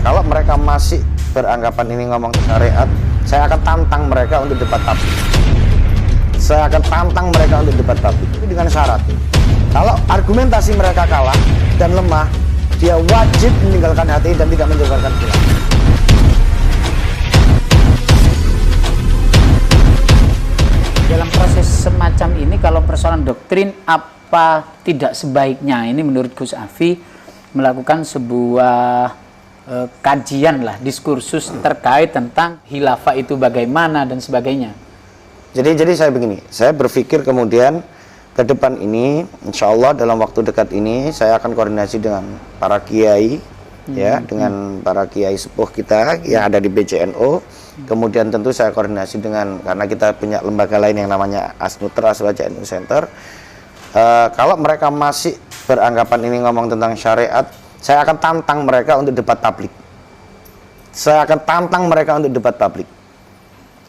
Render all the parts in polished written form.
Kalau mereka masih beranggapan ini ngomong syariat, saya akan tantang mereka untuk debat tablik. Saya akan tantang mereka untuk debat tablik, tapi dengan syarat. Kalau argumentasi mereka kalah dan lemah, dia wajib meninggalkan HTI dan tidak menyebarkan khilafah. Dalam proses semacam ini, kalau persoalan doktrin, apa tidak sebaiknya ini menurut Gus Afi melakukan sebuah kajian lah, diskursus terkait tentang khilafah itu bagaimana dan sebagainya. Jadi saya begini, saya berpikir kemudian ke depan ini, insya Allah dalam waktu dekat ini saya akan koordinasi dengan para kiai, ya, dengan para kiai sepuh kita yang ada di BJNO. Kemudian tentu saya koordinasi dengan, karena kita punya lembaga lain yang namanya Asnutra, Aswaja NU Center. Kalau mereka masih beranggapan ini ngomong tentang syariat, saya akan tantang mereka untuk debat tablik. Saya akan tantang mereka untuk debat tablik.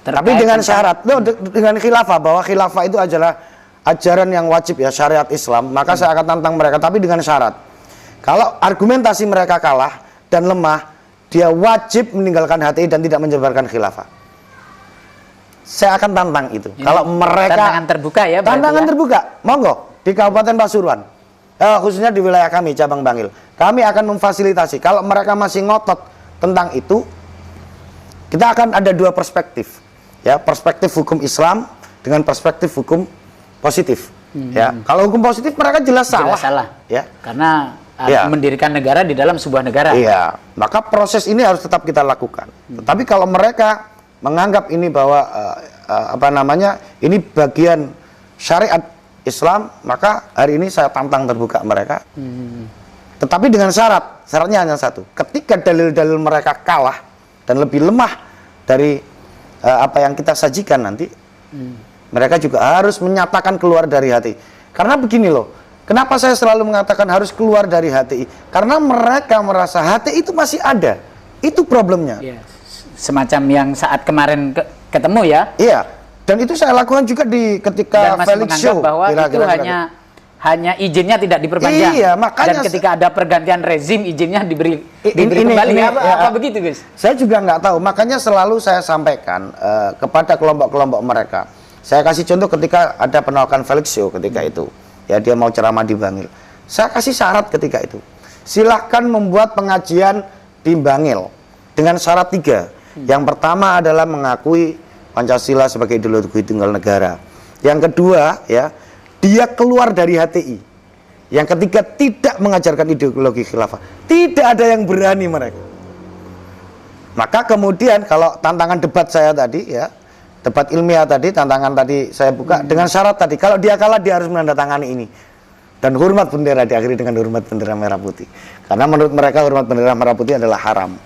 Tapi dengan syarat, dengan khilafah, bahwa khilafah itu adalah ajaran yang wajib, ya, syariat Islam. Maka saya akan tantang mereka, tapi dengan syarat. Kalau argumentasi mereka kalah dan lemah, dia wajib meninggalkan HTI dan tidak menyebarkan khilafah. Saya akan tantang itu. Ini kalau mereka tantangan terbuka, ya. Tantangan terbuka, monggo di Kabupaten Pasuruan, khususnya di wilayah kami cabang Bangil. Kami akan memfasilitasi. Kalau mereka masih ngotot tentang itu, kita akan ada dua perspektif, ya, perspektif hukum Islam dengan perspektif hukum positif. Ya, kalau hukum positif mereka jelas salah, ya, karena mendirikan negara di dalam sebuah negara. Iya, maka proses ini harus tetap kita lakukan. Tetapi kalau mereka menganggap ini bahwa ini bagian syariat Islam, maka hari ini saya tantang terbuka mereka. Tetapi dengan syaratnya hanya satu. Ketika dalil-dalil mereka kalah dan lebih lemah dari apa yang kita sajikan nanti, mereka juga harus menyatakan keluar dari HTI. Karena begini loh, kenapa saya selalu mengatakan harus keluar dari HTI? Karena mereka merasa HTI itu masih ada. Itu problemnya. Ya, semacam yang saat kemarin ketemu, ya. Iya. Dan itu saya lakukan juga ketika Felix Show. Bahwa itu hanya izinnya tidak diperpanjang. Iya, makanya. Dan ketika ada pergantian rezim, izinnya diberi kembali. Apa begitu, Gus? Saya juga nggak tahu. Makanya selalu saya sampaikan kepada kelompok-kelompok mereka. Saya kasih contoh ketika ada penolakan Felix Show ketika itu. Ya, dia mau ceramah di Bangil. Saya kasih syarat ketika itu. Silahkan membuat pengajian di Bangil dengan syarat 3. Yang pertama adalah mengakui Pancasila sebagai ideologi tunggal negara. Yang kedua, ya, dia keluar dari HTI. Yang ketiga, tidak mengajarkan ideologi khilafah. Tidak ada yang berani mereka. Maka kemudian kalau tantangan debat saya tadi, ya, debat ilmiah tadi, tantangan tadi saya buka dengan syarat tadi, kalau dia kalah dia harus menandatangani ini. Dan hormat bendera diakhiri dengan hormat bendera merah putih. Karena menurut mereka hormat bendera merah putih adalah haram.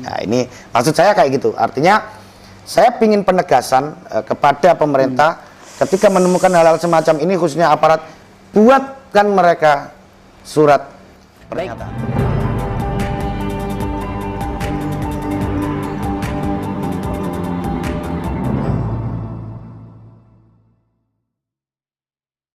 Nah, ini maksud saya kayak gitu. Artinya saya ingin penegasan kepada pemerintah ketika menemukan hal-hal semacam ini, khususnya aparat, buatkan mereka surat pernyataan.